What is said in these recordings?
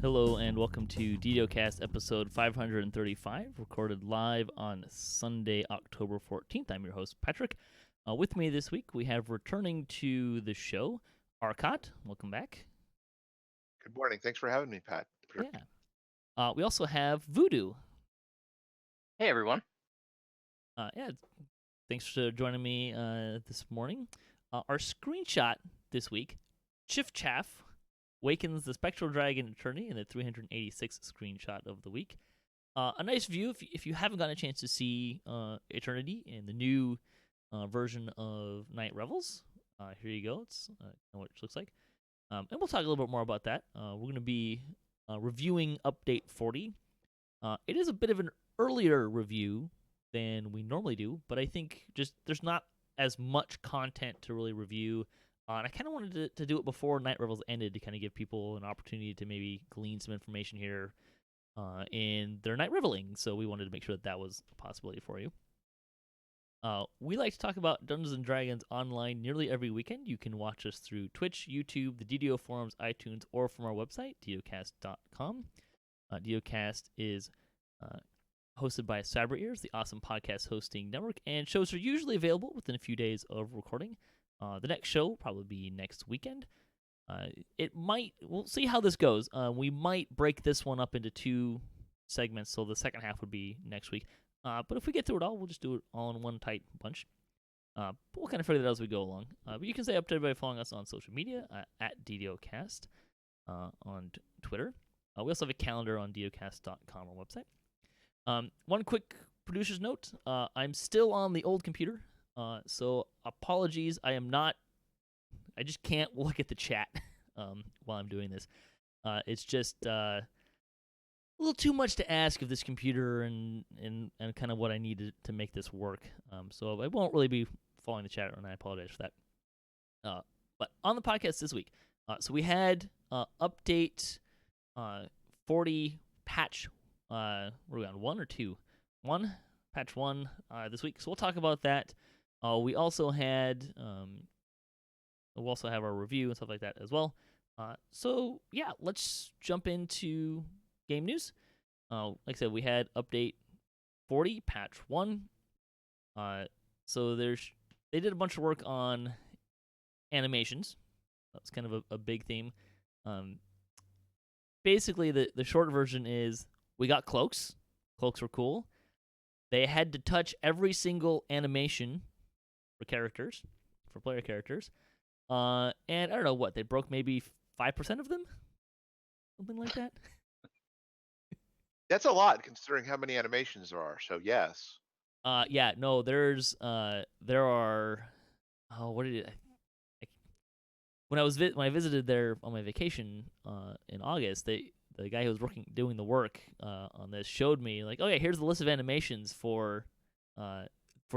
Hello and welcome to DDOCast episode 535, recorded live on Sunday, October 14th. I'm your host, Patrick. With me this week, we have returning to the show, Arkat. Welcome back. Good morning. Thanks for having me, Pat. Yeah. We also have Voodu. Hey, everyone. Thanks for joining me this morning. Our screenshot this week, Chiff Chaff wakens the Spectral Dragon Attorney in the 386th screenshot of the week. A nice view if you haven't gotten a chance to see Eternity in the new version of Night Revels. Here you go. It's what it looks like. And we'll talk a little bit more about that. We're going to be reviewing Update 40. It is a bit of an earlier review than we normally do, but I think just there's not as much content to really review. And I kind of wanted to do it before Night Revels ended to kind of give people an opportunity to maybe glean some information here in their night reveling. So we wanted to make sure that was a possibility for you. We like to talk about Dungeons & Dragons online nearly every weekend. You can watch us through Twitch, YouTube, the DDO forums, iTunes, or from our website, DDOCast.com. DDOCast is hosted by Cyber Ears, the awesome podcast hosting network, and shows are usually available within a few days of recording. The next show will probably be next weekend. We'll see how this goes. We might break this one up into two segments, so the second half would be next week. But if we get through it all, we'll just do it all in one tight bunch. But we'll kind of figure that out as we go along. But you can stay up to date by following us on social media at DDOcast on Twitter. We also have a calendar on DDOcast.com, our website. One quick producer's note. I'm still on the old computer, so apologies. I just can't look at the chat while I'm doing this. It's just a little too much to ask of this computer and kind of what I needed to make this work. So I won't really be following the chat, and I apologize for that. But on the podcast this week, so we had update 40 patch. What are we on, 1 or 2? 1, patch 1 this week. So we'll talk about that. We also had we'll also have our review and stuff like that as well. So yeah, let's jump into game news. Like I said, we had update 40, patch 1. So they did a bunch of work on animations. That's kind of a big theme. Basically, the short version is we got cloaks. Cloaks were cool. They had to touch every single animation for player characters. And I don't know what, they broke maybe 5% of them? Something like that? That's a lot considering how many animations there are. So yes. Yeah, no, there are. Oh, what did it? When I visited there on my vacation in August, the guy who was doing the work on this showed me like, okay, here's the list of animations for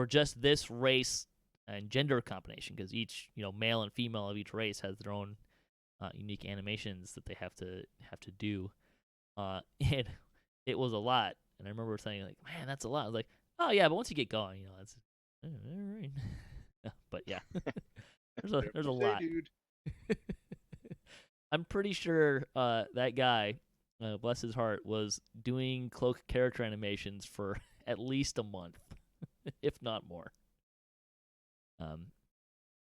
just this race and gender combination, because each male and female of each race has their own unique animations that they have to do, and it was a lot. And I remember saying like, man, that's a lot. I was like, oh yeah, but once you get going, that's all right. But yeah, there's a lot. Dude. I'm pretty sure that guy, bless his heart, was doing Cloak character animations for at least a month, if not more.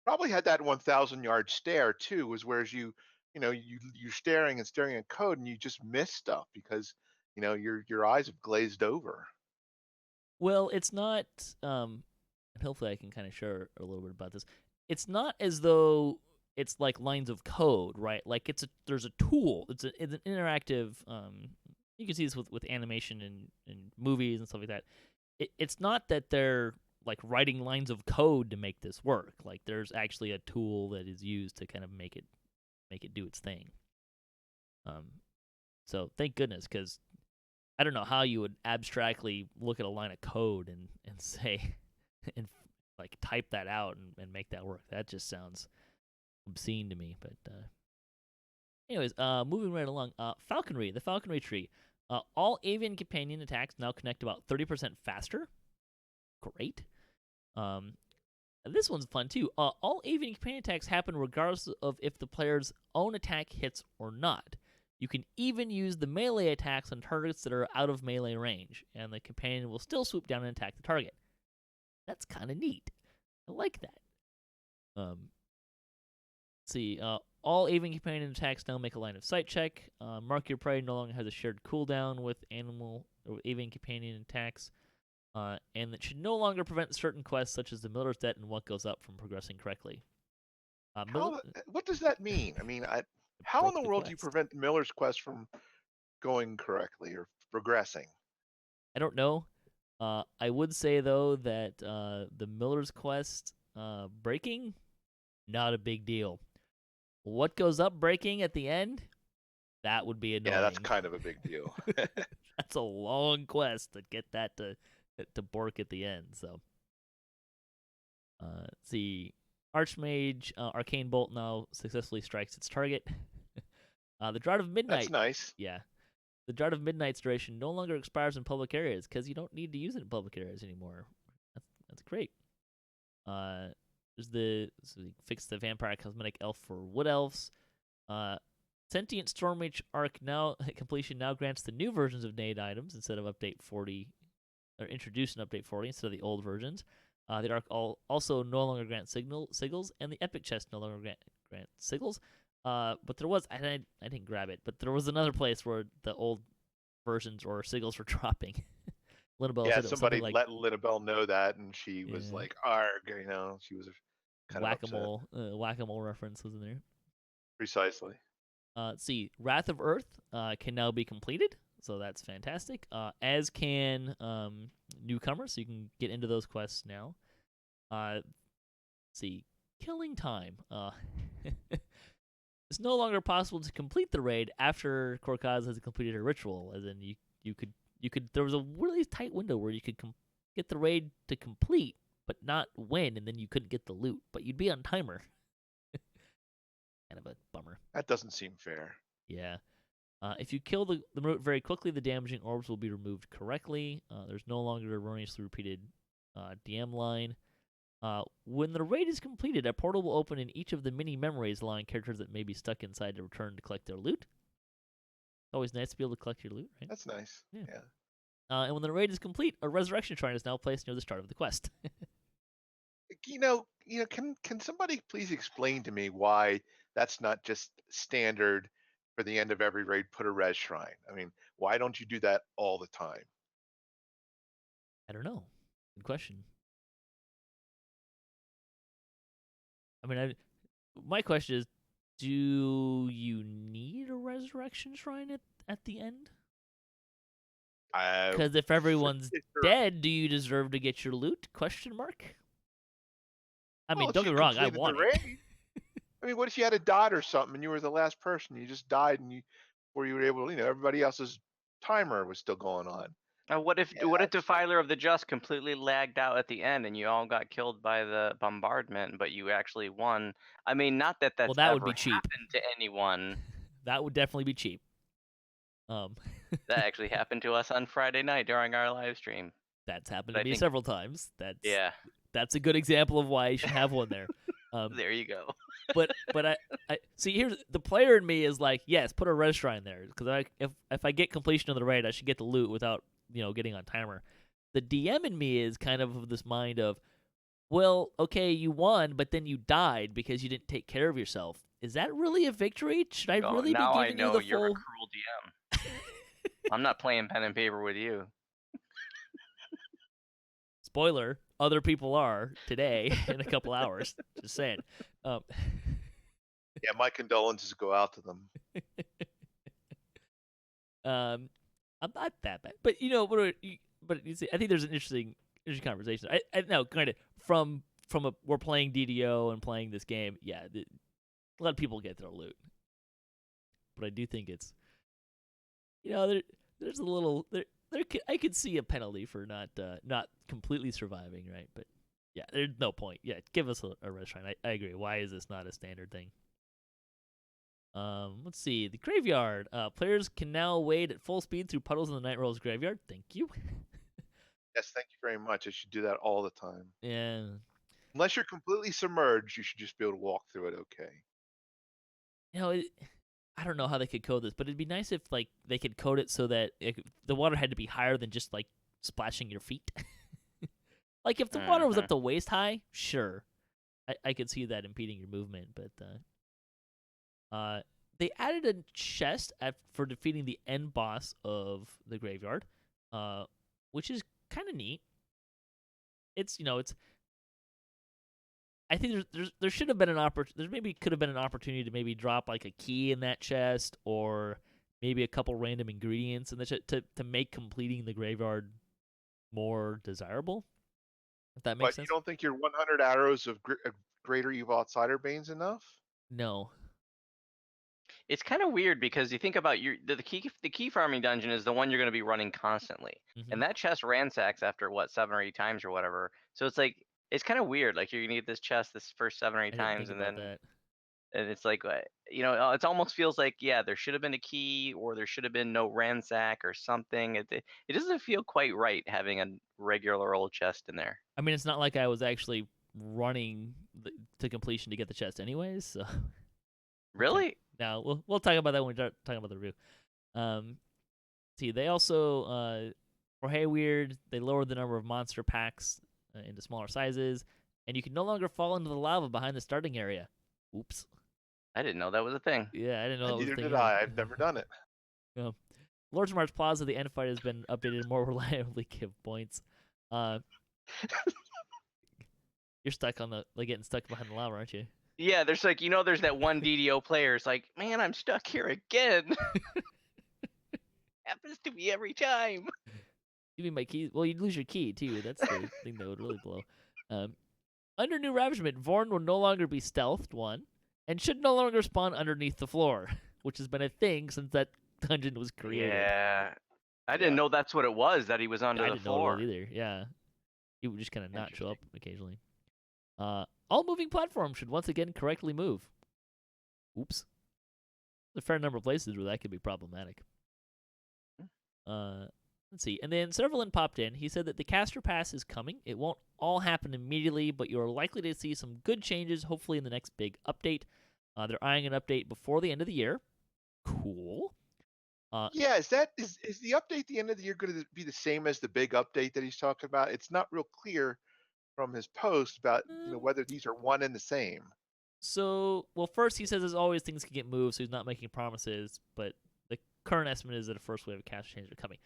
Probably had that 1,000-yard stare too, was whereas you're staring and staring at code and you just miss stuff because your eyes have glazed over. Well, it's not. And hopefully I can kind of share a little bit about this. It's not as though it's like lines of code, right? Like there's a tool. It's an interactive. You can see this with animation and movies and stuff like that. It's not that they're like writing lines of code to make this work. Like there's actually a tool that is used to kind of make it do its thing. So thank goodness, because I don't know how you would abstractly look at a line of code and say and like type that out and make that work. That just sounds obscene to me. But anyways, moving right along. Falconry, the Falconry tree. All avian companion attacks now connect about 30% faster. Great. This one's fun too. All avian companion attacks happen regardless of if the player's own attack hits or not. You can even use the melee attacks on targets that are out of melee range, and the companion will still swoop down and attack the target. That's kind of neat. I like that. Let's see. All avian companion attacks now make a line of sight check. Mark Your Prey no longer has a shared cooldown with animal or avian companion attacks. And that should no longer prevent certain quests, such as the Miller's Debt and What Goes Up, from progressing correctly. What does that mean? I mean, how in the world do you prevent Miller's Quest from going correctly or progressing? I don't know. I would say, though, that the Miller's Quest breaking, not a big deal. What Goes Up breaking at the end, that would be annoying. Yeah, that's kind of a big deal. That's a long quest to get that to bork at the end. So, let's see. Archmage Arcane Bolt now successfully strikes its target. The Drought of Midnight. That's nice. Yeah. The Drought of Midnight's duration no longer expires in public areas because you don't need to use it in public areas anymore. That's great. Fix the Vampire Cosmetic Elf for Wood Elves. Sentient Stormreach Arc completion now grants the new versions of Nade items instead of Update 40, or introduced in Update 40 instead of the old versions. The Arc also no longer grants sigils, and the Epic Chest no longer grants sigils. But there was, I didn't grab it, but there was another place where the old versions or sigils were dropping. Linabelle yeah, somebody let Linabelle know that, and she was like, "Arg," she was kind of upset. Whack-a-mole reference was in there. Precisely. Let's see, Wrath of Earth can now be completed, so that's fantastic. As can newcomers, so you can get into those quests now. Let's see, Killing Time. It's no longer possible to complete the raid after Korkaz has completed her ritual, as in you could there was a really tight window where you could get the raid to complete, but not win, and then you couldn't get the loot, but you'd be on timer. Kind of a bummer. That doesn't seem fair. Yeah. If you kill the root very quickly, the damaging orbs will be removed correctly. There's no longer erroneously repeated DM line. When the raid is completed, a portal will open in each of the mini memories, allowing characters that may be stuck inside to return to collect their loot. Always nice to be able to collect your loot, right? That's nice. Yeah. And when the raid is complete, a resurrection shrine is now placed near the start of the quest. Can somebody please explain to me why that's not just standard for the end of every raid? Put a res shrine. I mean, why don't you do that all the time? I don't know. Good question. I mean, my question is, do you need a resurrection shrine at the end? Because if everyone's dead, do you deserve to get your loot? Question mark. I mean, don't get me wrong, I want it. I mean, what if you had a dot or something and you were the last person? You just died, and before you were able to, everybody else's timer was still going on. What if Defiler of the Just completely lagged out at the end and you all got killed by the bombardment, but you actually won? I mean, not that that's that ever would be cheap. happened to anyone. That would definitely be cheap. That actually happened to us on Friday night during our live stream. That's happened to me several times. That's a good example of why you should have one there. There you go. but I see, here's the player in me is like, yes, put a res shrine there, because if I get completion of the raid, I should get the loot without getting on timer. The DM in me is kind of this mind of, well, okay, you won, but then you died because you didn't take care of yourself. Is that really a victory? Should I really be giving you the you're full? A cruel DM. I'm not playing pen and paper with you. Spoiler: other people are today in a couple hours. Just saying. Yeah, my condolences go out to them. I'm not that bad, but but you see, I think there's an interesting conversation. I know, granted, from we're playing DDO and playing this game, yeah, a lot of people get their loot, but I do think it's, there's a little I could see a penalty for not completely surviving, right? But yeah, there's no point. Yeah, give us a res shrine. I agree. Why is this not a standard thing? Let's see. The graveyard. Players can now wade at full speed through puddles in the Night Rolls graveyard. Thank you. Yes, thank you very much. I should do that all the time. Yeah. Unless you're completely submerged, you should just be able to walk through it okay. I don't know how they could code this, but it'd be nice if like they could code it so that the water had to be higher than just like splashing your feet. Like if the water was up to waist high, sure, I could see that impeding your movement. But they added a chest for defeating the end boss of the graveyard, which is kind of neat. It's I think there should have been an there maybe could have been an opportunity to maybe drop like a key in that chest, or maybe a couple random ingredients in the chest to make completing the graveyard more desirable. If that makes But sense. you don't think your 100 arrows of Greater Evil Outsider Bane's enough? No. It's kind of weird because you think about the key farming dungeon is the one you're going to be running constantly, Mm-hmm. and that chest ransacks after what 7 or 8 times or whatever. So it's like it's kind of weird. Like you're gonna get this chest this first 7 or 8 I didn't times, think and about then that. and it's like it almost feels like there should have been a key, or there should have been no ransack or something. It doesn't feel quite right having a regular old chest in there. I mean, it's not like I was actually running to completion to get the chest, anyways. So. Really? Okay. Now we'll talk about that when we start talking about the review. See, they also for Hey Weird, they lowered the number of monster packs into smaller sizes, and you can no longer fall into the lava behind the starting area. Oops. I didn't know that was a thing. Yeah, I didn't know that was a Neither thing did I. I've never done it. Yeah. Lord's March Plaza, the end fight has been updated to more reliably give points. You're stuck on getting stuck behind the lava, aren't you? Yeah, there's there's that one DDO player. It's like, man, I'm stuck here again. Happens to me every time. Give me my keys. Well, you'd lose your key too. That's the thing that would really blow. Under new ravishment, Vorn will no longer be stealthed, one, and should no longer spawn underneath the floor, which has been a thing since that dungeon was created. Yeah. I didn't know that's what it was, that he was under I the didn't know floor. it was either. Yeah. He would just kind of not show up occasionally. All moving platforms should once again correctly move. Oops. There's a fair number of places where that could be problematic. Let's see. And then Servalin popped in. He said that the caster pass is coming. It won't all happen immediately, but you're likely to see some good changes, hopefully in the next big update. They're eyeing an update before the end of the year. Cool. Yeah, is the update at the end of the year going to be the same as the big update that he's talking about? It's not real clear from his post about whether these are one and the same. So, well, first he says as always things can get moved, so he's not making promises, but the current estimate is that a first wave of caster changes are coming.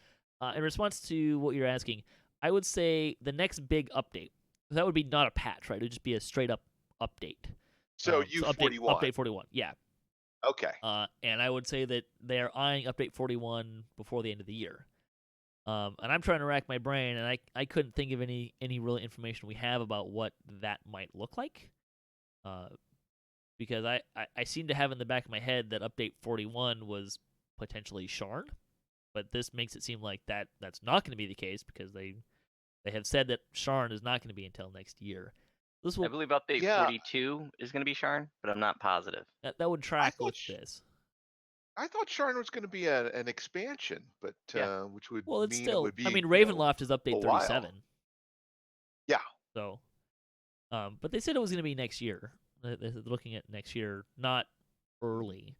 In response to what you're asking, I would say the next big update, that would be not a patch, right? It would just be a straight up update. So U41. Update 41, yeah. Okay. And I would say that they are eyeing update 41 before the end of the year. And I'm trying to rack my brain, and I couldn't think of any real information we have about what that might look like. Because I seem to have in the back of my head that update 41 was potentially Sharn, but this makes it seem like that's not going to be the case because they have said that Sharn is not going to be until next year. I believe update 42 is going to be Sharn, but I'm not positive. That would track with this. I thought Sharn was going to be an expansion, but which would it's mean still. It would be. I mean, Ravenloft is update 37. Yeah. So, but they said it was going to be next year. They're looking at next year, not early.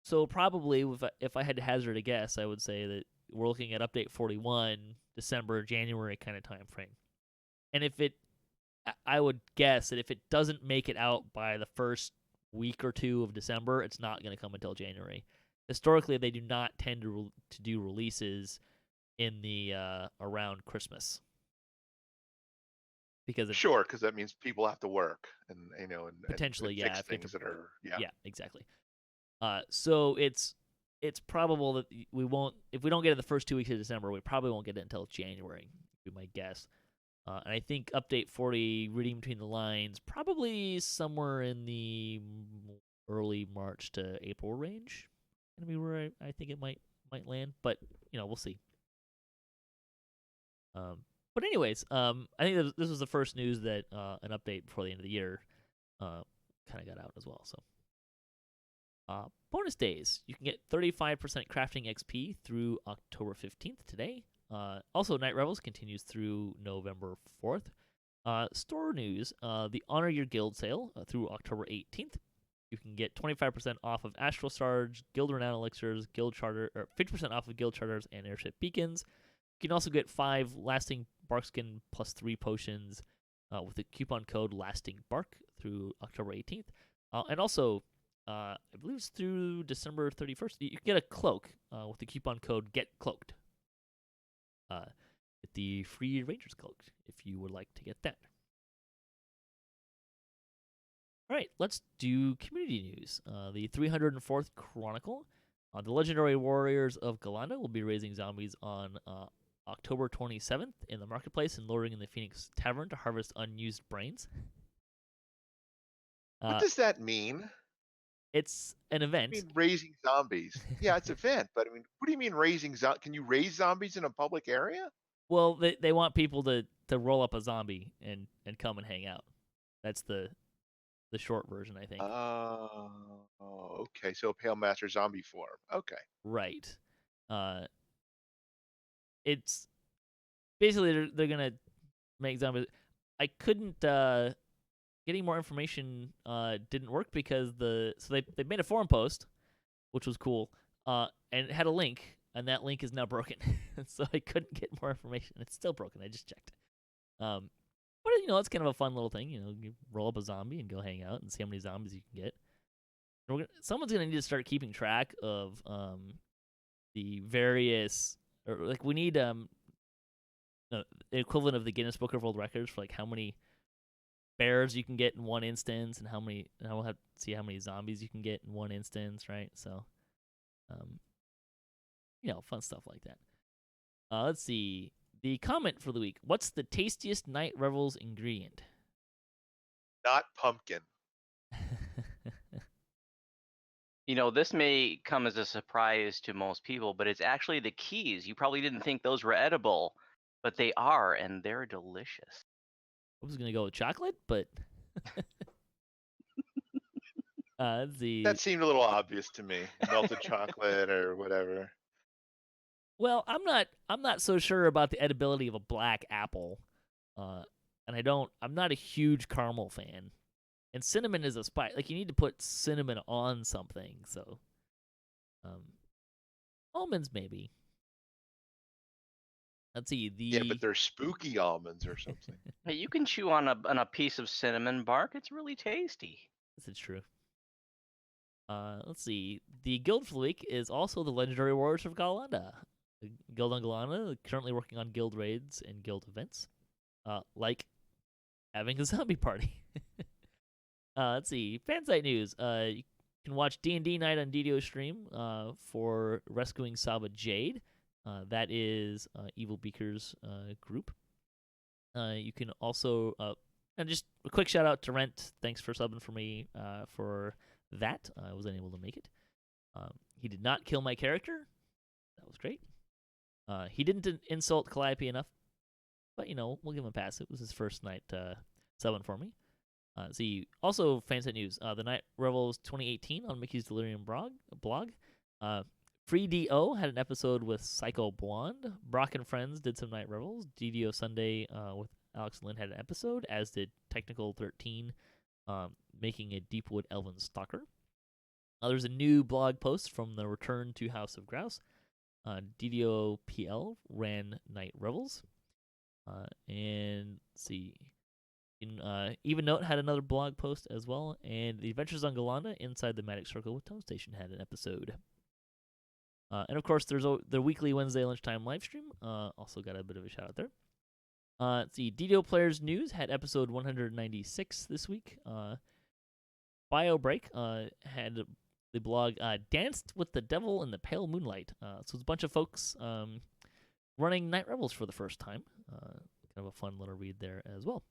So probably if I had to hazard a guess, I would say that we're looking at update 41, December, January kind of time frame. And I would guess that if it doesn't make it out by the first week or two of December, it's not going to come until January. Historically, they do not tend to do releases in the around Christmas. Because that means people have to work and potentially and fix things that are exactly. So it's probable that we won't, if we don't get it the first 2 weeks of December, we probably won't get it until January, would be my guess. And I think update 40, reading between the lines, probably somewhere in the early March to April range. Gonna be where I think it might land, but we'll see. But anyways, I think this was the first news that an update before the end of the year kind of got out as well. So, bonus days. You can get 35% crafting XP through October 15th today. Also, Night Revels continues through November 4th. Store news. The Honor Your Guild sale through October 18th. You can get 25% off of Astral Stars, Guild Renown Elixirs, Guild Charter, or 50% off of Guild Charters and Airship Beacons. You can also get 5 Lasting Barkskin plus 3 potions with the coupon code Lasting Bark through October 18th. And also, I believe it's through December 31st, you can get a cloak with the coupon code GetCloaked. Get the free Ranger's Cloak if you would like to get that. All right, let's do community news. The 304th Chronicle. The Legendary Warriors of Galanda will be raising zombies on October 27th in the marketplace and luring in the Phoenix Tavern to harvest unused brains. What does that mean? It's an event. I mean, raising zombies. Yeah, it's an event, but I mean, what do you mean raising zombies? Can you raise zombies in a public area? Well, they want people to roll up a zombie and come and hang out. That's the short version, I think. Oh, okay. So a Pale Master zombie form. Okay. Right. It's basically they're gonna make zombies. I couldn't getting more information didn't work because they made a forum post, which was cool, and it had a link, and that link is now broken, so I couldn't get more information. It's still broken. I just checked. But it's kind of a fun little thing. You roll up a zombie and go hang out and see how many zombies you can get. Someone's gonna need to start keeping track of the various, or like we need the equivalent of the Guinness Book of World Records for like how many bears you can get in one instance, and we'll have to see how many zombies you can get in one instance, right? So, fun stuff like that. Let's see. The comment for the week. What's the tastiest Night Revels ingredient? Not pumpkin. This may come as a surprise to most people, but it's actually the keys. You probably didn't think those were edible, but they are, and they're delicious. I was going to go with chocolate, but that seemed a little obvious to me. Melted chocolate or whatever. Well, I'm not so sure about the edibility of a black apple. And I'm not a huge caramel fan. And cinnamon is a spice. Like, you need to put cinnamon on something, so almonds maybe. Let's see. Yeah, but they're spooky almonds or something. Hey, you can chew on a piece of cinnamon bark. It's really tasty. This is true. Let's see. The guild for the week is also the Legendary Warriors of Galanda. The Guild on Galanda currently working on guild raids and guild events, like having a zombie party. Let's see. Fansite news. You can watch D&D Night on DDO stream for rescuing Saba Jade. That is Evil Beaker's group. You can also, and just a quick shout out to Rent. Thanks for subbing for me for that. I wasn't able to make it. He did not kill my character. That was great. He didn't insult Calliope enough, but we'll give him a pass. It was his first night subbing for me. See, also Fansite news. The Night Revels 2018 on Mickey's Delirium blog. Free DO had an episode with Psycho Blonde. Brock and Friends did some Night Revels. DDO Sunday with Alex and Lynn had an episode, as did Technical 13, making a Deepwood Elven Stalker. There's a new blog post from the Return to House of Grouse. DDO PL ran Night Revels. And let's see. Even Note had another blog post as well. And The Adventures on Galanda Inside the Magic Circle with Tone Station had an episode. And of course, there's the weekly Wednesday lunchtime live stream. Also got a bit of a shout out there. Let's see. DDO Players News had episode 196 this week. BioBreak had the blog Danced with the Devil in the Pale Moonlight. So it's a bunch of folks running Night Revels for the first time. Kind of a fun little read there as well.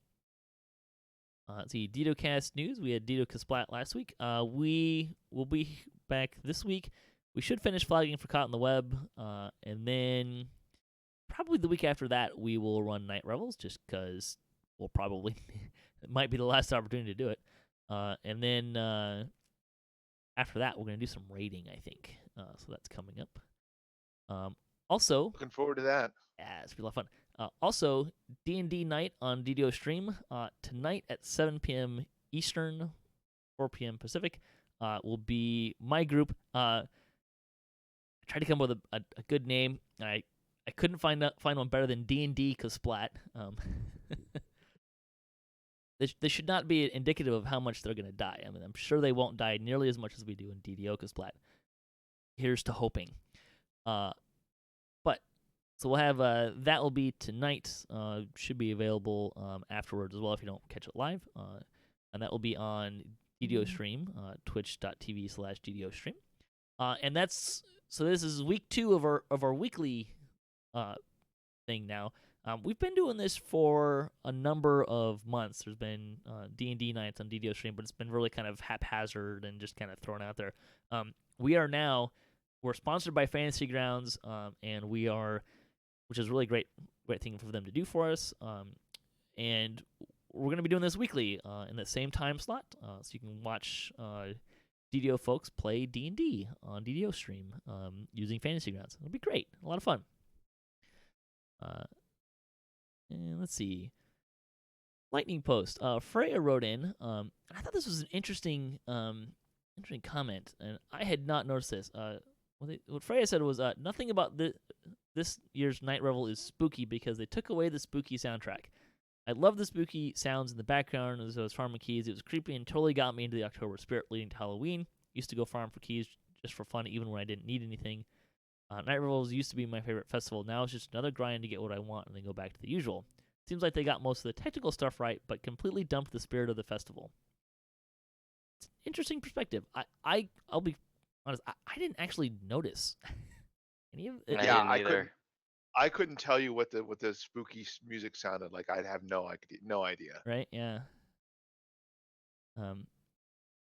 Let's see. DDOCast News. We had DDO Kasplat last week. We will be back this week. We should finish flagging for Caught in the Web, and then probably the week after that, we will run Night Revels, just because we'll probably, it might be the last opportunity to do it. And then after that, we're going to do some raiding, I think. So that's coming up. Also, looking forward to that. Yeah, it's going to be a lot of fun. Also, D&D Night on DDO stream tonight at 7 p.m. Eastern, 4 p.m. Pacific. will be my group. I tried to come up with a good name. I couldn't find one better than D&D Splat. This should not be indicative of how much they're going to die. I mean, I'm sure they won't die nearly as much as we do in DDOCast. Here's to hoping. But so we'll have that will be tonight. Should be available afterwards as well if you don't catch it live. And that will be on DDO Stream, twitch.tv/DDO Stream. And that's so. This is week 2 of our weekly thing now. We've been doing this for a number of months. There's been D&D nights on DDO Stream, but it's been really kind of haphazard and just kind of thrown out there. We're sponsored by Fantasy Grounds, and which is really great thing for them to do for us. And we're going to be doing this weekly in the same time slot, so you can watch DDO folks play D&D on DDO Stream using Fantasy Grounds. It'll be great, a lot of fun. And let's see. Lightning post. Freya wrote in. I thought this was an interesting comment, and I had not noticed this. What Freya said was, nothing about this year's Night Revel is spooky because they took away the spooky soundtrack. I love the spooky sounds in the background as I was farming keys. It was creepy and totally got me into the October spirit leading to Halloween. Used to go farm for keys just for fun, even when I didn't need anything. Night Revels used to be my favorite festival. Now it's just another grind to get what I want and then go back to the usual. Seems like they got most of the technical stuff right, but completely dumped the spirit of the festival. It's an interesting perspective. I'll be honest. I didn't actually notice any of it. I didn't either. I couldn't tell you what the spooky music sounded like. I'd have no idea. Right? Yeah.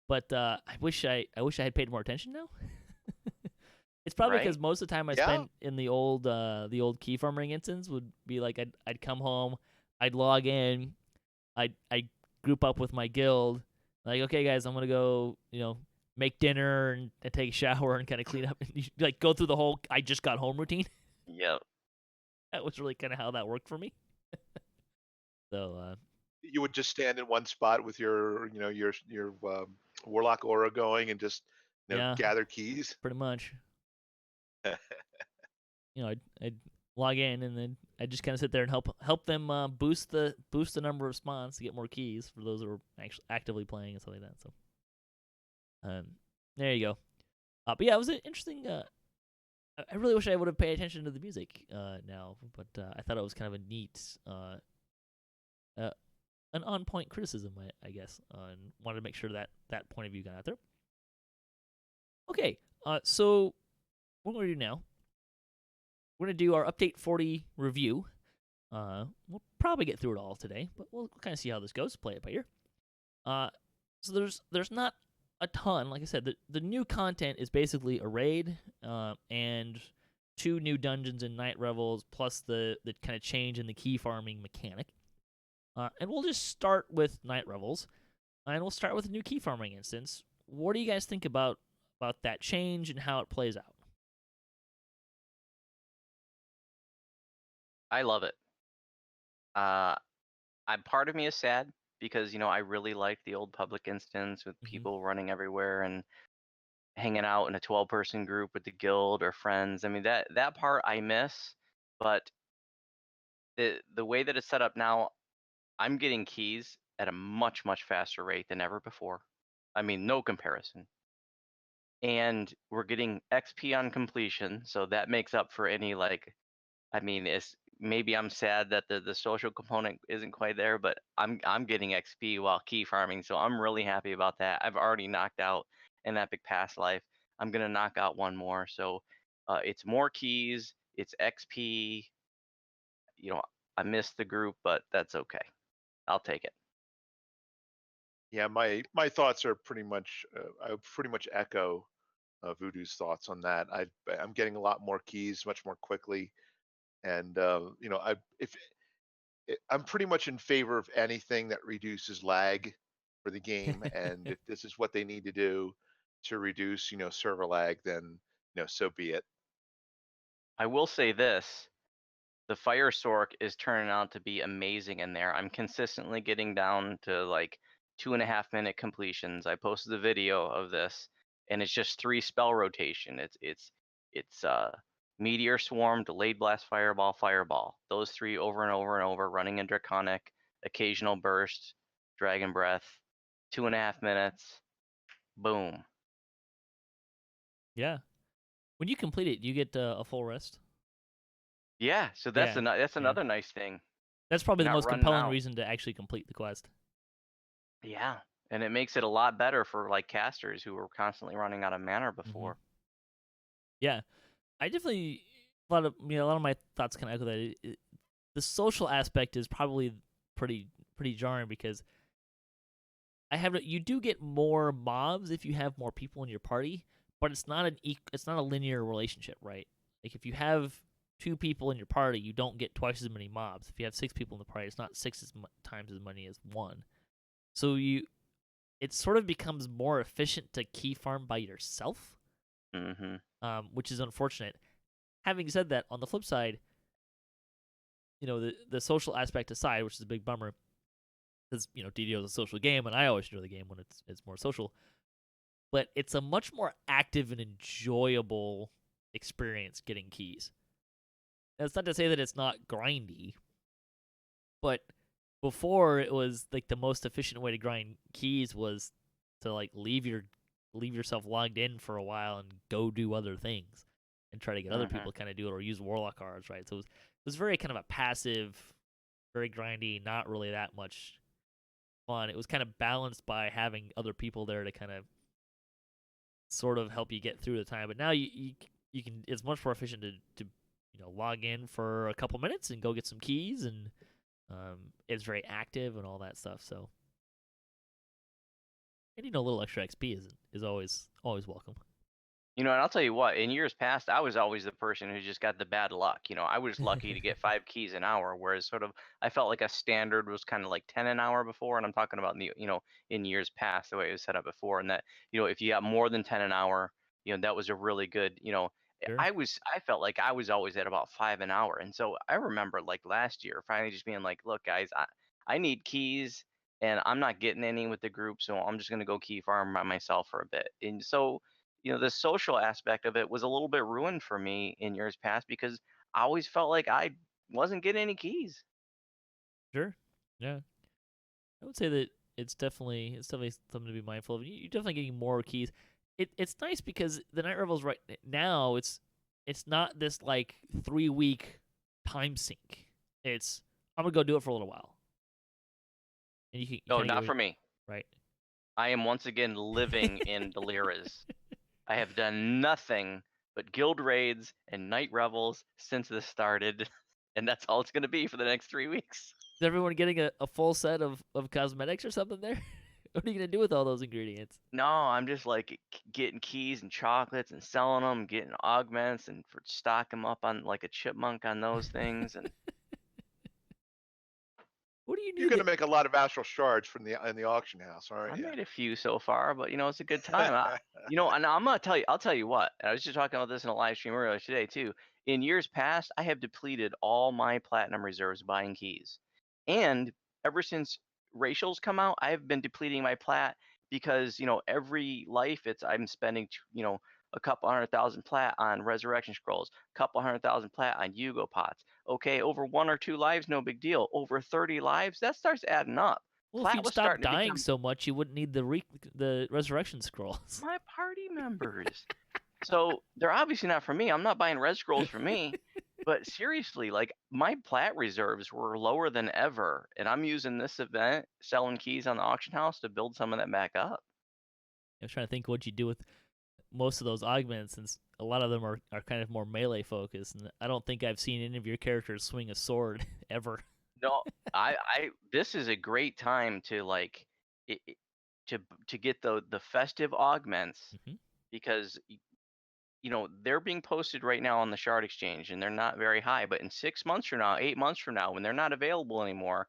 But I wish I had paid more attention now. It's probably because most of the time I spent in the old key farming instance would be like I'd come home, I'd log in, I'd group up with my guild, like, okay guys, I'm gonna go, make dinner and take a shower and kind of clean up and like go through the whole I just got home routine. Yep. That was really kind of how that worked for me. So you would just stand in one spot with your warlock aura going and just gather keys. Pretty much. I'd log in and then I'd just kind of sit there and help them boost the number of spawns to get more keys for those that are actually actively playing and stuff like that. So, there you go. But yeah, it was interesting. I really wish I would have paid attention to the music now, but I thought it was kind of a neat, an on-point criticism, I guess, and wanted to make sure that point of view got out there. Okay, so what we're going to do now, we're going to do our Update 40 review. We'll probably get through it all today, but we'll kind of see how this goes, play it by ear. So there's not a ton. Like I said, the new content is basically a raid and 2 new dungeons in Night Revels, plus the kind of change in the key farming mechanic. And we'll just start with Night Revels, and we'll start with a new key farming instance. What do you guys think about that change and how it plays out? I love it. Part of me is sad because I really liked the old public instance with people running everywhere and hanging out in a 12-person group with the guild or friends. I mean that part I miss, but the way that it's set up now, I'm getting keys at a much faster rate than ever before. I mean, no comparison. And we're getting XP on completion, so that makes up for any it's maybe I'm sad that the social component isn't quite there, but I'm getting XP while key farming, so I'm really happy about that. I've already knocked out an epic past life. I'm gonna knock out one more, so it's more keys, it's XP. I missed the group, but that's okay. I'll take it. Yeah, my thoughts are pretty much I pretty much echo Voodu's thoughts on that. I'm getting a lot more keys much more quickly, and I'm pretty much in favor of anything that reduces lag for the game, and if this is what they need to do to reduce server lag, then so be it. I will say this. The Fire Sork is turning out to be amazing in there. I'm consistently getting down to 2.5 minute completions. I posted the video of this, and it's just 3 spell rotation. It's Meteor Swarm, Delayed Blast, Fireball, Fireball. Those 3 over and over and over, running in Draconic, occasional burst, Dragon Breath, 2.5 minutes, boom. Yeah. When you complete it, you get a full rest. Yeah, so that's Yeah, that's yeah. another nice thing. That's probably the Not most running compelling out. reason to actually complete the quest. Yeah, and it makes it a lot better for like casters who were constantly running out of mana before. Yeah, I definitely a lot of my thoughts kind of echo that. The social aspect is probably pretty jarring because you do get more mobs if you have more people in your party, but it's not a linear relationship, right? Like if you have 2 people in your party, you don't get twice as many mobs. If you have 6 people in the party, it's not times as many as 1. So it sort of becomes more efficient to key farm by yourself, which is unfortunate. Having said that, on the flip side, the social aspect aside, which is a big bummer, because DDO is a social game, and I always enjoy the game when it's more social. But it's a much more active and enjoyable experience getting keys. That's not to say that it's not grindy, but before it was like the most efficient way to grind keys was to like leave yourself logged in for a while and go do other things and try to get other people to kind of do it or use warlock cards, right? So it was very kind of a passive, very grindy, not really that much fun. It was kind of balanced by having other people there to kind of sort of help you get through the time. But now you can, it's much more efficient to log in for a couple minutes and go get some keys, and it's very active and all that stuff. So, and a little extra XP is always welcome. And I'll tell you what, in years past, I was always the person who just got the bad luck. I was lucky to get 5 keys an hour, whereas sort of I felt like a standard was kind of like 10 an hour before. And I'm talking about in years past, the way it was set up before, and that if you got more than 10 an hour, that was a really good. Sure. I felt like I was always at about 5 an hour, and so I remember like last year finally just being like, look, guys, I need keys. And I'm not getting any with the group, so I'm just gonna go key farm by myself for a bit. And so the social aspect of it was a little bit ruined for me in years past because I always felt like I wasn't getting any keys. Sure. Yeah. I would say that it's definitely something to be mindful of. You're definitely getting more keys. It's nice because the Night Revels right now it's not this like 3-week time sink. It's I'm gonna go do it for a little while. And you No, not for me. Right. I am once again living in the Lyras. I have done nothing but guild raids and night revels since this started, and that's all it's going to be for the next 3 weeks. Is everyone getting a full set of cosmetics or something there? What are you going to do with all those ingredients? No, I'm just like getting keys and chocolates and selling them, getting augments and stock them up on like a chipmunk on those things. And what do you You're need? going to make a lot of astral shards from in the auction house, I aren't you? made a few so far, but it's a good time. And I'm gonna tell you, I'll tell you what. And I was just talking about this in a live stream earlier today too. In years past, I have depleted all my platinum reserves buying keys, and ever since racials come out, I've been depleting my plat because every life I'm spending a couple 100,000 plat on resurrection scrolls, a couple 100,000 plat on Yugo pots. Okay, over 1 or 2 lives, no big deal. Over 30 lives, that starts adding up. Well, if Plat you'd was stop starting to dying become so much, you wouldn't need the resurrection scrolls. my party members. So they're obviously not for me. I'm not buying red scrolls for me. But seriously, like my plat reserves were lower than ever, and I'm using this event, selling keys on the auction house to build some of that back up. I was trying to think what you do with most of those augments, since a lot of them are kind of more melee focused, and I don't think I've seen any of your characters swing a sword ever. No, this is a great time to like to get the festive augments because they're being posted right now on the Shard Exchange and they're not very high. But in 6 months from now, 8 months from now, when they're not available anymore,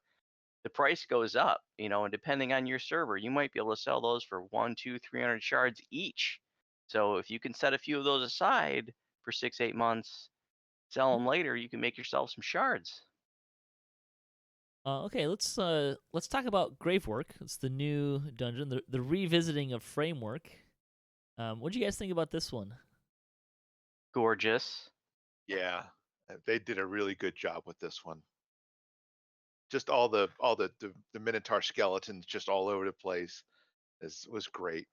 the price goes up. And depending on your server, you might be able to sell those for 1, 2, 300 shards each. So if you can set a few of those aside for 6, 8 months, sell them later, you can make yourself some shards. Okay, let's talk about Gravework. It's the new dungeon, the revisiting of Framework. What do you guys think about this one? Gorgeous. Yeah, they did a really good job with this one. Just all the Minotaur skeletons just all over the place was great.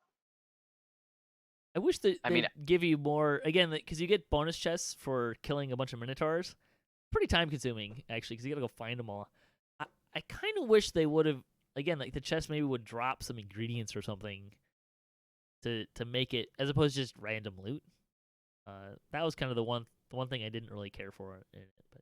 I wish that I mean, they'd give you more again because you get bonus chests for killing a bunch of Minotaurs. Pretty time consuming actually because you gotta go find them all. I kind of wish they would have again like the chest maybe would drop some ingredients or something to make it as opposed to just random loot. That was kind of the one thing I didn't really care for in it. But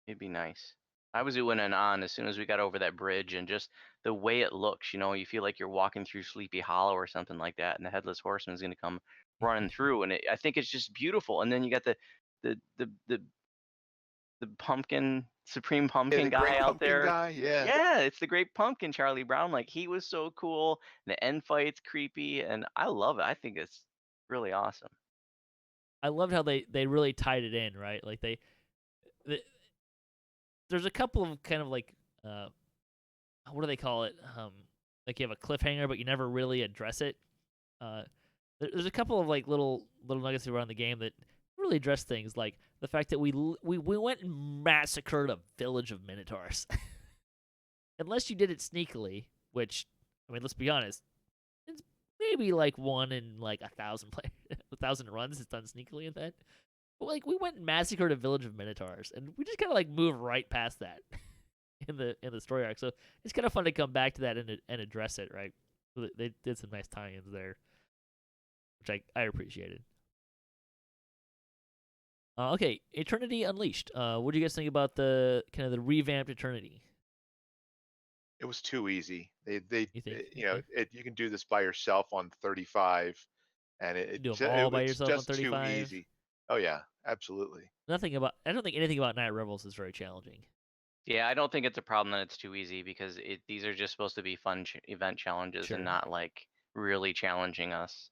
it'd be nice. I was oohing and on as soon as we got over that bridge, and just the way it looks. You feel like you're walking through Sleepy Hollow or something like that, and the Headless Horseman's going to come running through, and I think it's just beautiful. And then you got the pumpkin, Supreme Yeah, Pumpkin the guy Great out Pumpkin there. guy. Yeah, Yeah, it's the Great Pumpkin, Charlie Brown. Like, he was so cool. The end fight's creepy, and I love it. I think it's really awesome. I loved how they really tied it in, right? Like they there's a couple of kind of like what do they call it? Like you have a cliffhanger, but you never really address it. Uh, there's a couple of like little nuggets around the game that really address things, like the fact that we went and massacred a village of Minotaurs. Unless you did it sneakily, which I mean, let's be honest, it's maybe like one in like 1,000 runs is done sneakily in that. But like we went and massacred a village of Minotaurs, and we just kind of like move right past that in the story arc. So it's kind of fun to come back to that and address it, right? So they did some nice tie-ins there, which I appreciated. Okay, Eternity Unleashed. What do you guys think about the kind of the revamped Eternity? it was too easy. They You think? you can do this by yourself on 35, and You do them all by it's yourself on just too 35. easy. Oh yeah, absolutely. Nothing about. I don't think anything about Night Revels is very challenging. Yeah, I don't think it's a problem that it's too easy, because these are just supposed to be fun event challenges and Sure. not like really challenging us.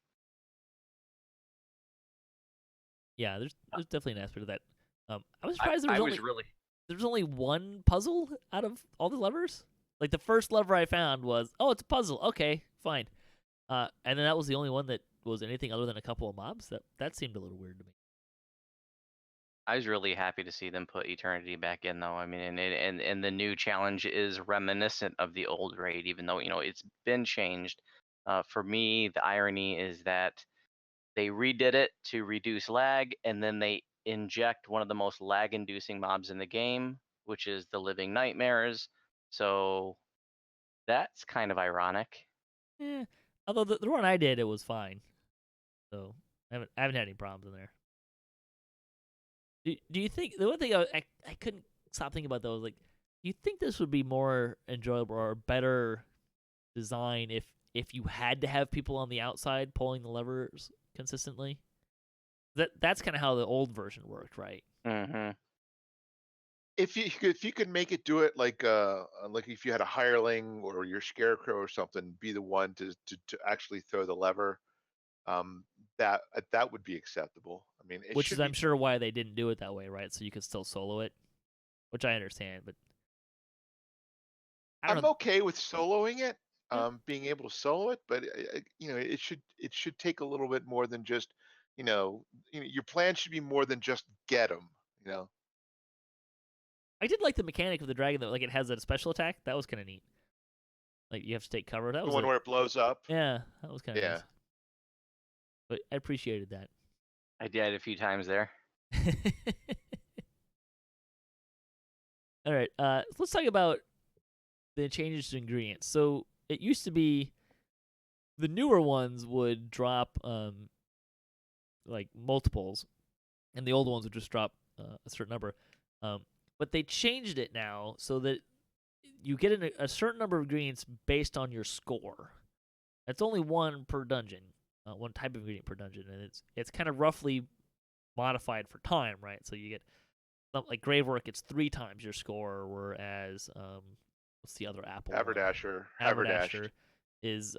Yeah, there's definitely an aspect of that. I was I, surprised I was really there was only one puzzle out of all the levers. Like the first lever I found was, oh, it's a puzzle. Okay, fine. And then that was the only one that was anything other than a couple of mobs. That seemed a little weird to me. I was really happy to see them put Eternity back in, though. I mean, and the new challenge is reminiscent of the old raid, even though it's been changed. For me, the irony is that they redid it to reduce lag, and then they inject one of the most lag-inducing mobs in the game, which is the Living Nightmares. So that's kind of ironic. Yeah. Although the one I did, it was fine. So I haven't had any problems in there. Do you think the one thing I couldn't stop thinking about though was like, do you think this would be more enjoyable or better design if you had to have people on the outside pulling the levers consistently? That's kind of how the old version worked, right? Mm-hmm. If you could make it do it like if you had a hireling or your scarecrow or something, be the one to actually throw the lever, um, that would be acceptable. I mean, it Which is should I'm be. sure why they didn't do it that way, right? So you could still solo it, which I understand, but I don't I'm know. okay with soloing it, Yeah. being able to solo it, but it should take a little bit more than just your plan should be more than just get them. You know, I did like the mechanic of the dragon though, like it has a special attack. That was kind of neat. Like you have to take cover. That the was one where it blows up. yeah, that was kind of Yeah, nice. But I appreciated that. I did a few times there. All right, let's talk about the changes to ingredients. So it used to be the newer ones would drop like multiples, and the old ones would just drop a certain number. Um, but they changed it now so that you get a certain number of ingredients based on your score. That's only one per dungeon, one type of ingredient per dungeon, and it's kind of roughly modified for time, right? So you get like Gravework, it's 3 times your score, whereas what's the other Apple one? haberdashed. Haberdasher is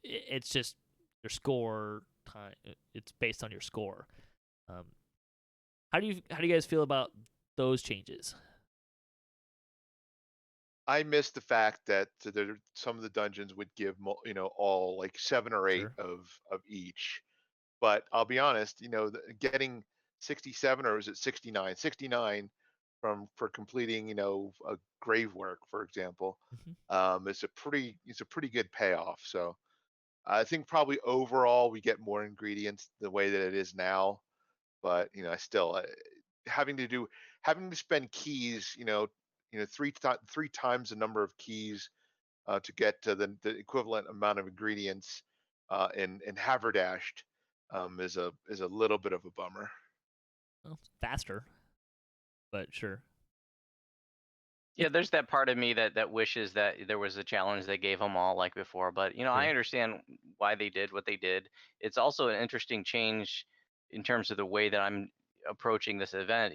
it's just your score time. It's based on your score. Um, how do you guys feel about those changes? I missed the fact that some of the dungeons would give all like 7 or 8 Sure. of each. But I'll be honest, getting 67, or is it 69? 69 for completing a grave work, for example, Hmm. is a pretty good payoff. So I think probably overall we get more ingredients the way that it is now, but I still having to do having to spend keys, three times the number of keys to get to the equivalent amount of ingredients in Haverdashed is a little bit of a bummer. Well, it's faster, but sure. Yeah, It's there's that part of me that wishes that there was a challenge they gave them all like before, but I true. understand why they did what they did. It's also an interesting change in terms of the way that I'm approaching this event.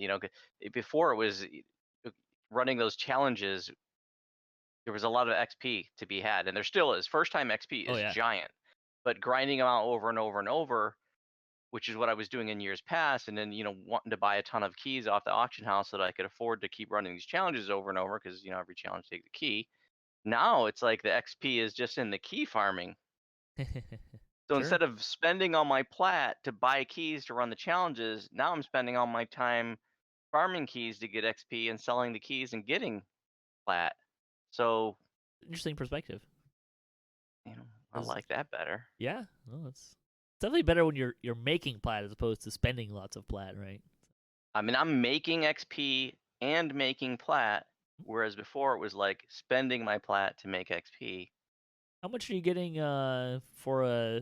Before it was running those challenges, there was a lot of XP to be had, and there still is. First time XP Oh is yeah. giant, but grinding them out over and over and over, which is what I was doing in years past, and then wanting to buy a ton of keys off the auction house so that I could afford to keep running these challenges over and over because every challenge takes a key. Now it's like the XP is just in the key farming. So Sure. instead of spending all my plat to buy keys to run the challenges, now I'm spending all my time farming keys to get XP and selling the keys and getting plat. So Interesting perspective. I like that better. Yeah, well, it's definitely better when you're making plat as opposed to spending lots of plat, right? I mean, I'm making XP and making plat, whereas before it was like spending my plat to make XP. How much are you getting for a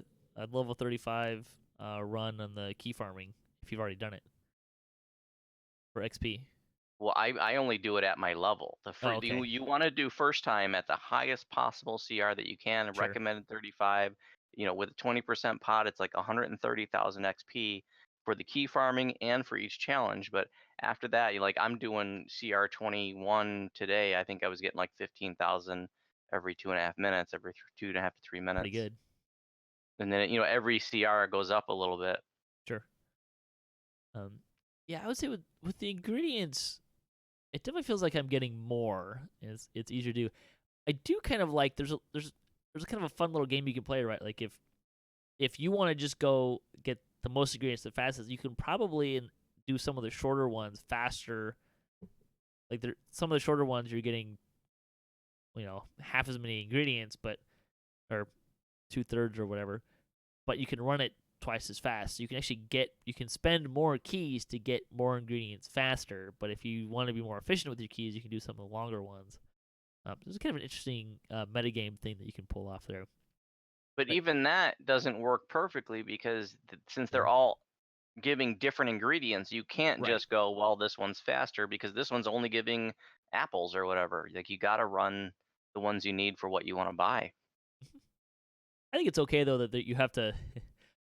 level 35 run on the key farming if you've already done it for XP? Well, I only do it at my level. Oh, You okay, you want to do first time at the highest possible CR that you can. sure. Recommended 35. With a 20% pot, it's like 130,000 XP for the key farming and for each challenge. But after that, I'm doing CR 21 today. I think I was getting like 15,000 every 2.5 minutes, every 2.5 to 3 minutes, Pretty good. and then every CR goes up a little bit. Sure. Yeah, I would say with the ingredients, it definitely feels like I'm getting more. It's easier to do. I do kind of like there's kind of a fun little game you can play, right? Like if you want to just go get the most ingredients the fastest, you can probably do some of the shorter ones faster. Like some of the shorter ones, you're getting half as many ingredients, but or 2/3 or whatever. But you can run it twice as fast. So you can actually you can spend more keys to get more ingredients faster. But if you want to be more efficient with your keys, you can do some of the longer ones. It's kind of an interesting metagame thing that you can pull off there. But But even that doesn't work perfectly because since they're sure, all giving different ingredients, you can't right. just go, well, this one's faster because this one's only giving apples or whatever. Like you got to run the ones you need for what you want to buy. I think it's okay though that you have to.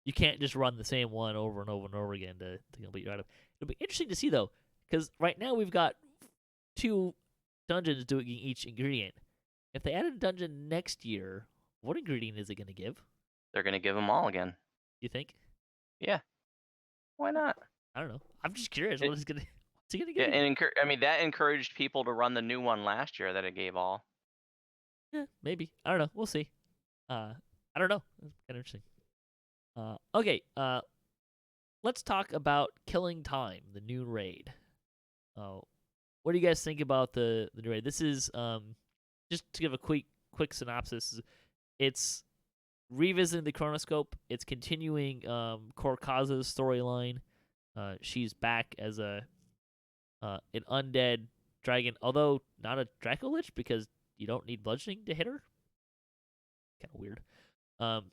You can't just run the same one over and over and over again to complete your item. It'll be interesting to see though, because right now we've got 2 dungeons doing each ingredient. If they add a dungeon next year, what ingredient is it going to give? They're going to give them all again. You think? Yeah, why not? I don't know. I'm just curious. It, What's he gonna yeah, give you? and I mean that encouraged people to run the new one last year that it gave all. Yeah, maybe. I don't know. We'll see. I don't know. It's kind of interesting. Okay. Let's talk about Killing Time, the new raid. What do you guys think about the new raid? This is just to give a quick synopsis. It's revisiting the Chronoscope. It's continuing Korkaza's storyline. She's back as an undead dragon, although not a Dracolich because you don't need bludgeoning to hit her. Kind of weird. Um,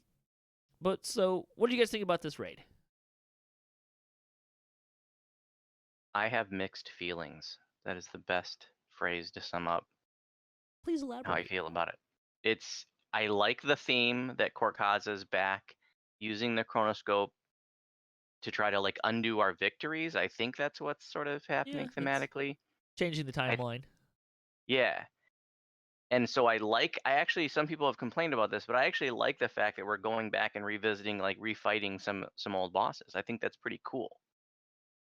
but so, what do you guys think about this raid? I have mixed feelings. That is the best phrase to sum up Please how I elaborate. feel about it. I like the theme that Korkaza's back using the chronoscope to try to like undo our victories. I think that's what's sort of Yeah, happening it's thematically. changing the I timeline. yeah. And so I actually some people have complained about this, but I actually like the fact that we're going back and revisiting like refighting some old bosses. I think that's pretty cool.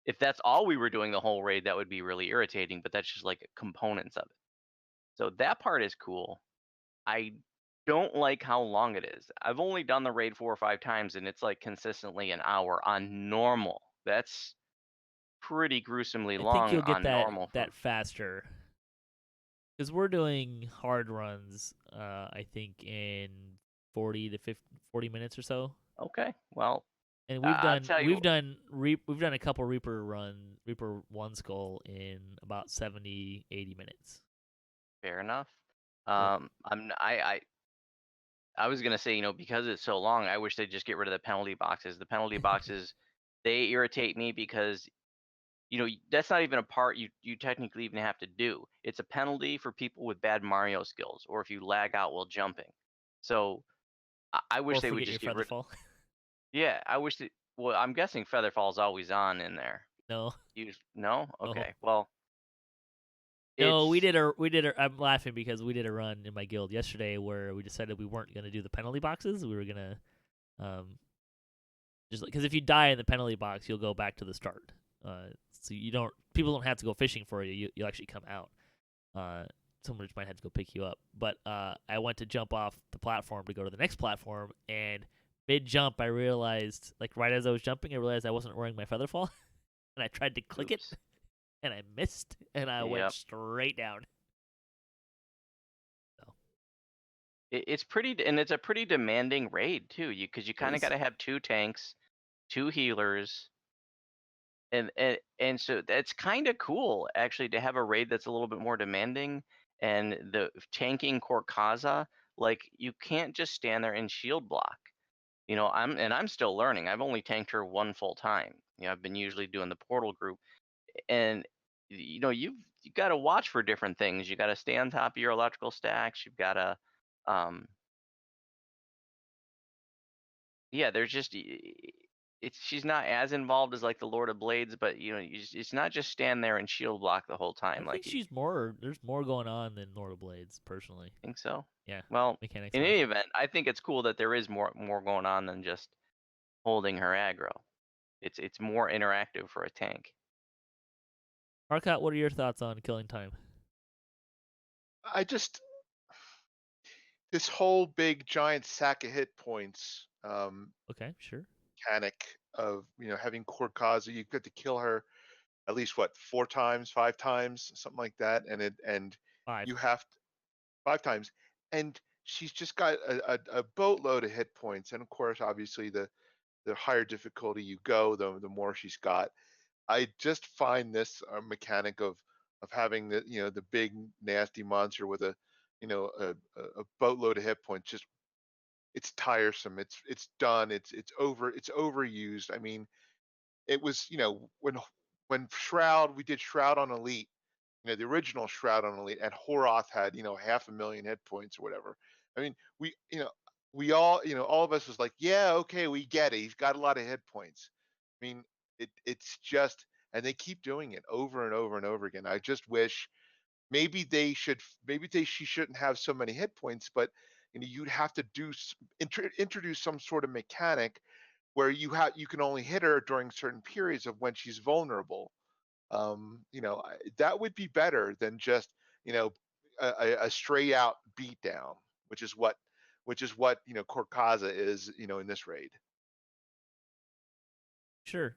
If that's all we were doing the whole raid, that would be really irritating, but that's just like components of it. So that part is cool. I don't like how long it is. I've only done the raid 4 or 5 times, and it's like consistently an hour on normal. That's pretty gruesomely I think long you'll get on normal for. that faster. Because we're doing hard runs, I think in 40 to 40 minutes or so. Okay, well, And I'll tell you. we've done a couple Reaper one skull in about 70, 80 minutes. Fair enough. So, I was gonna say, because it's so long, I wish they'd just get rid of the penalty boxes. The penalty boxes, they irritate me because that's not even a part you technically even have to do. It's a penalty for people with bad Mario skills, or if you lag out while jumping. So I wish or they would forget your just get feather rid. fall. Yeah, I wish that. Well, I'm guessing Featherfall's always on in there. No. No? No. Okay. Well, No, we it's did a. I'm laughing because we did a run in my guild yesterday where we decided we weren't gonna do the penalty boxes. We were gonna, just because if you die in the penalty box, you'll go back to the start. So people don't have to go fishing for you. You actually come out. Someone just might have to go pick you up. But I went to jump off the platform to go to the next platform, and mid jump, I realized, like right as I was jumping, I realized I wasn't wearing my feather fall, and I tried to click it, oops. and I missed, and I went Yep. straight down. So It's a pretty demanding raid too. Because you kind of got to have 2 tanks, 2 healers, and so that's kind of cool actually to have a raid that's a little bit more demanding. And the tanking Korkaza, like you can't just stand there and shield block. I'm still learning. I've only tanked her 1 full time. I've been usually doing the portal group, and you got to watch for different things. You got to stay on top of your electrical stacks. You've got to, yeah. There's just she's not as involved as like the Lord of Blades, but it's not just stand there and shield block the whole I time. think Like you there's more going on than Lord of Blades, personally. think so? Yeah, Well, mechanics in wise. any event, I think it's cool that there is more going on than just holding her aggro. It's more interactive for a tank. Arkat, what are your thoughts on killing time? I just this whole big giant sack of hit points Okay, sure. mechanic of having Korkaza, you've got to kill her at least 4 times, 5 times, something like that, and 5. you have 5 times, and she's just got a boatload of hit points, and of course, obviously, the higher difficulty you go, the more she's got. I just find this mechanic of having the big nasty monster with a boatload of hit points, just it's tiresome. It's done. It's overused. I mean, it was when Shroud, we did Shroud on Elite, the original Shroud on Elite, and Horoth had 500,000 hit points or whatever. I mean, we all all of us was like, yeah, okay, we get it. He's got a lot of hit points. I mean, it's just, and they keep doing it over and over and over again. I just wish maybe she shouldn't have so many hit points, but you'd have to introduce some sort of mechanic where you can only hit her during certain periods of when she's vulnerable. That would be better than just you know a straight out beatdown, which is what Korkaza is in this raid. Sure.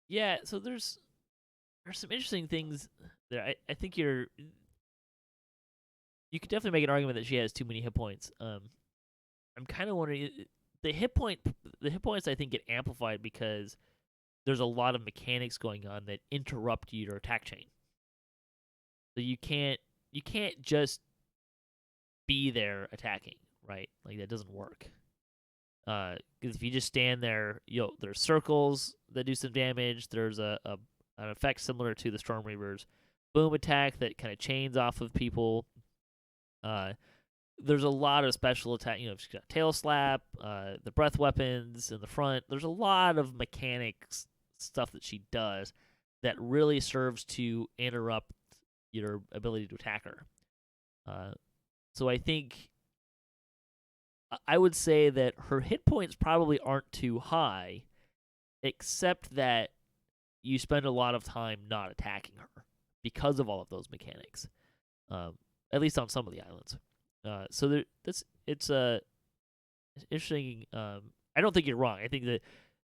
Yeah, so there's some interesting things there. I think you could definitely make an argument that she has too many hit points. I'm kind of wondering the hit points I think get amplified because there's a lot of mechanics going on that interrupt your attack chain. So you can't just be there attacking, right? Like that doesn't work. Because if you just stand there, there's circles that do some damage. There's an effect similar to the Storm Reaver's boom attack that kind of chains off of people. There's a lot of special attack. She's got tail slap, the breath weapons in the front. There's a lot of mechanics stuff that she does that really serves to interrupt your ability to attack her. So I think I would say that her hit points probably aren't too high, except that you spend a lot of time not attacking her because of all of those mechanics. at least on some of the islands. So it's interesting. I don't think you're wrong. I think that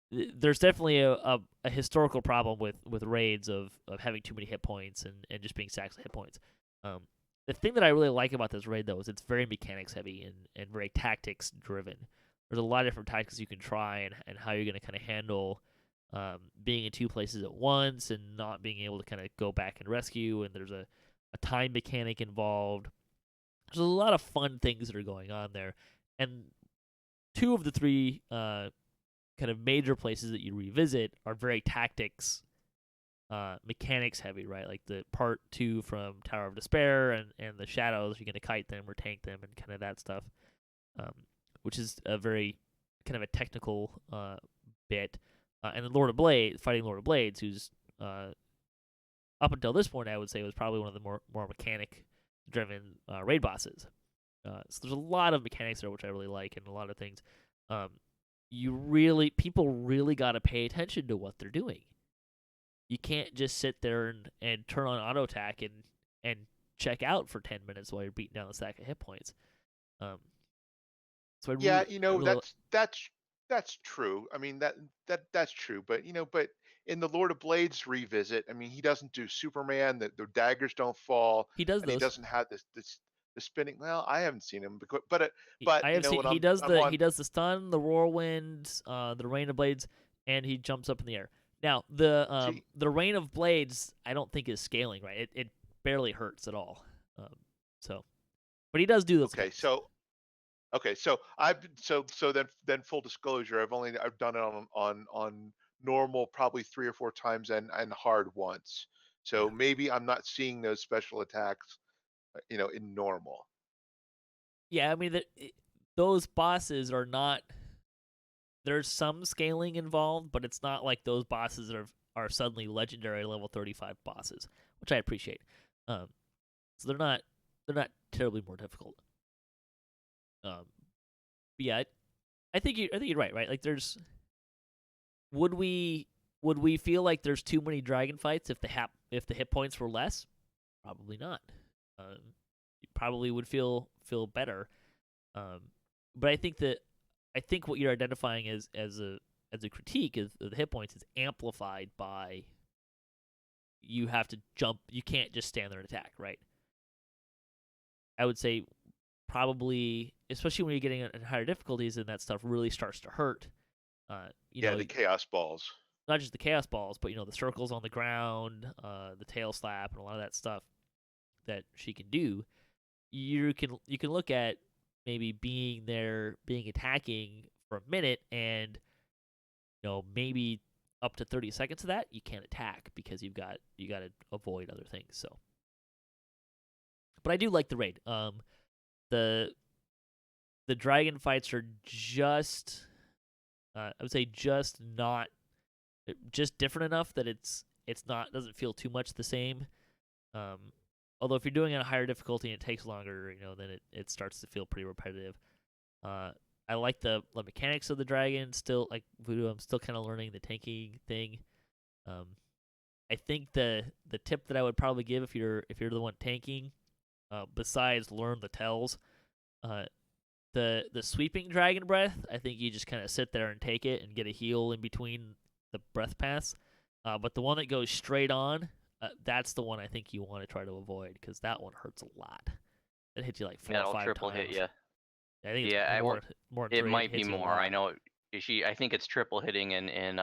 there's definitely a historical problem with raids of having too many hit points and just being stacks of hit points. The thing that I really like about this raid, though, is it's very mechanics heavy and very tactics driven. There's a lot of different tactics you can try and how you're going to kind of handle being in two places at once and not being able to kind of go back and rescue. And there's a time mechanic involved. There's a lot of fun things that are going on there. And two of the three kind of major places that you revisit are very tactics, mechanics heavy, right? Like the part 2 from Tower of Despair and the shadows, you're going to kite them or tank them and kind of that stuff, which is a very kind of a technical bit. And then fighting Lord of Blades, who's up until this point, I would say was probably one of the more mechanic-driven raid bosses. So there's a lot of mechanics there, which I really like, and a lot of things. People really got to pay attention to what they're doing. You can't just sit there and turn on auto attack and check out for 10 minutes while you're beating down a stack of hit points. That's true. I mean that's true. But but in the Lord of Blades revisit, I mean he doesn't do Superman. The daggers don't fall. He does and those. He doesn't have this the spinning. Well, I haven't seen him, he does the stun, the whirlwind, the rain of blades, and he jumps up in the air. Now the rain of blades, I don't think is scaling right. It barely hurts at all. But he does do those. Okay, so then full disclosure, I've done it on normal probably 3 or 4 times and hard once. So maybe I'm not seeing those special attacks, in normal. Yeah, I mean those bosses are not. There's some scaling involved, but it's not like those bosses are suddenly legendary level 35 bosses, which I appreciate. So they're not terribly more difficult. Yeah, I think you're right. Right, like would we feel like there's too many dragon fights if the hit points were less? Probably not. You probably would feel better. But I think what you're identifying as a critique is the hit points is amplified by you have to jump. You can't just stand there and attack, right? I would say probably, especially when you're getting in higher difficulties and that stuff really starts to hurt. The chaos balls. Not just the chaos balls, but the circles on the ground, the tail slap, and a lot of that stuff that she can do. You can look at maybe being attacking for a minute, and maybe up to 30 seconds of that you can't attack because you got to avoid other things. So, but I do like the raid. The dragon fights are just I would say just different enough that it's doesn't feel too much the same. Although if you're doing it at a higher difficulty and it takes longer, then it starts to feel pretty repetitive. I like the mechanics of the dragon still. Like Voodu, I'm still kind of learning the tanking thing. I think the tip that I would probably give if you're the one tanking, besides learn the tells, the sweeping dragon breath, I think you just kind of sit there and take it and get a heal in between the breath pass. But the one that goes straight on, that's the one I think you want to try to avoid because that one hurts a lot. It hits you like 4 or 5 triple times. hit you. I think it's more. It might be more. I know. I think it's triple hitting in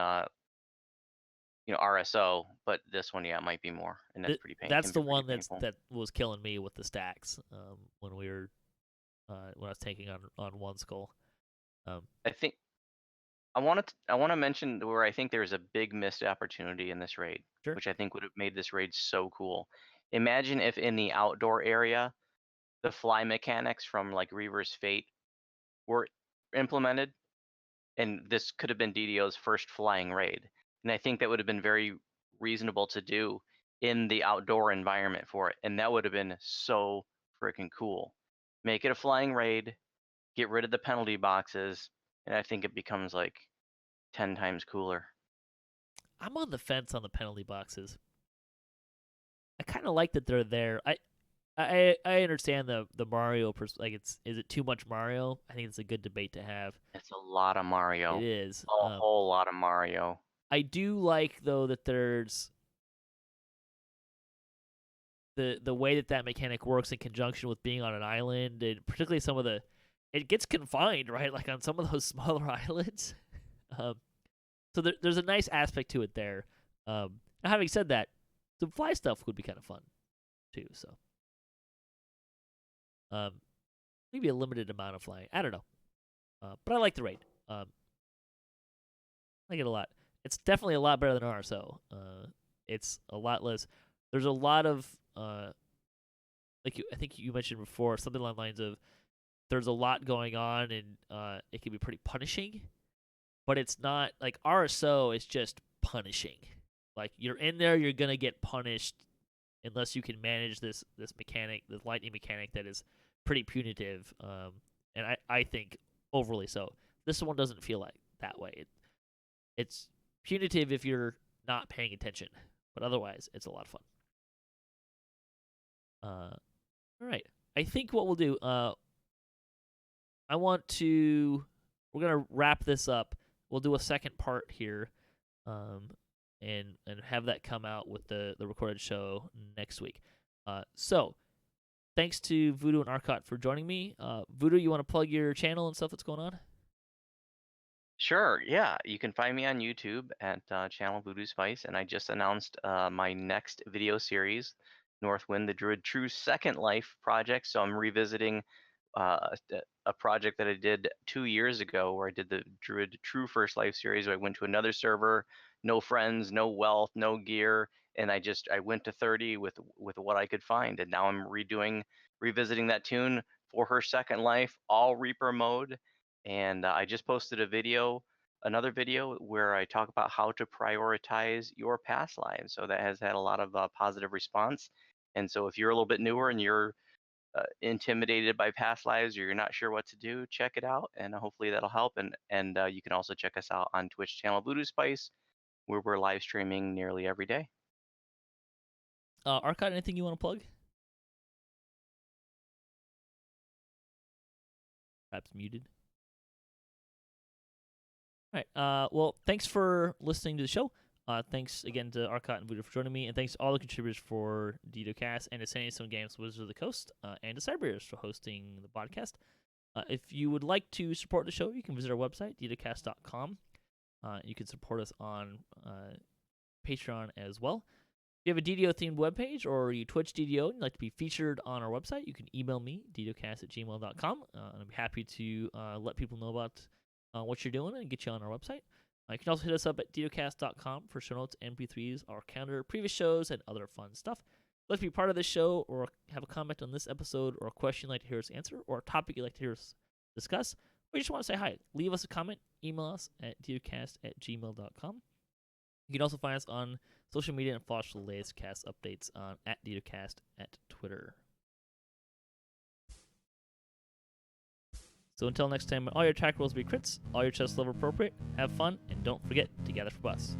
RSO, but this one, it might be more, and that's pretty painful. That's the one that was killing me with the stacks when we were when I was taking on one skull. I think I want to mention where I think there's a big missed opportunity in this raid, which I think would have made this raid so cool. Imagine if in the outdoor area, the fly mechanics from like Reaver's Fate were implemented, and this could have been DDO's first flying raid. And I think that would have been very reasonable to do in the outdoor environment for it, and that would have been so freaking cool. Make it a flying raid, get rid of the penalty boxes, and I think it becomes like 10 times cooler. I'm on the fence on the penalty boxes. I kind of like that they're there. I understand the Mario like is it too much Mario? I think it's a good debate to have. It's a lot of Mario. It is. A whole lot of Mario. I do like though that there's the way that mechanic works in conjunction with being on an island, and particularly some of it gets confined, right? Like on some of those smaller islands. So there's a nice aspect to it there. Now having said that, the fly stuff would be kind of fun too. So maybe a limited amount of flying. I don't know, but I like the raid. I like it a lot. It's definitely a lot better than RSO. It's a lot less. There's a lot of I think you mentioned before, something along the lines of there's a lot going on and it can be pretty punishing, but it's not like RSO is just punishing. Like you're in there, you're gonna get punished unless you can manage this mechanic, this lightning mechanic that is pretty punitive, and I think overly so. This one doesn't feel like that way. It's punitive if you're not paying attention, but otherwise it's a lot of fun. All right. I think what we'll do, we're gonna wrap this up. We'll do a second part here, and have that come out with the recorded show next week. So thanks to Voodu and Arkat for joining me. Voodu, you want to plug your channel and stuff that's going on? Sure, yeah. You can find me on YouTube at channel Voodoo Spice, and I just announced my next video series, Northwind, the Druid True Second Life project. So I'm revisiting a project that I did 2 years ago, where I did the Druid True First Life series. Where I went to another server, no friends, no wealth, no gear, and I went to 30 with what I could find, and now I'm revisiting that tune for her second life, all Reaper mode. And I just posted another video where I talk about how to prioritize your past lives. So that has had a lot of positive response. And so if you're a little bit newer and you're intimidated by past lives, or you're not sure what to do, check it out, and hopefully that'll help. And you can also check us out on Twitch channel Voodoo Spice, where we're live streaming nearly every day. Arkat, anything you want to plug? Perhaps muted. All right. Well, thanks for listening to the show. Thanks again to Arkat and Voodu for joining me, and thanks to all the contributors for DDOCast, and to Sandy Stone Games, Wizards of the Coast, and to Cyberbears for hosting the podcast. If you would like to support the show, you can visit our website, DDOCast.com. You can support us on Patreon as well. If you have a DDO-themed webpage, or you Twitch DDO and you'd like to be featured on our website, you can email me, ddocast@gmail.com, and I'd be happy to let people know about what you're doing and get you on our website. You can also hit us up at DDOCast.com for show notes, MP3s, our calendar, previous shows, and other fun stuff. Let's be part of this show, or have a comment on this episode, or a question you'd like to hear us answer, or a topic you'd like to hear us discuss, or you just want to say hi. Leave us a comment, email us at DDOCast@gmail.com. You can also find us on social media and follow us for the latest cast updates on at DDOCast at Twitter. So until next time, all your attack rolls be crits, all your chest level appropriate, have fun, and don't forget to gather for bus.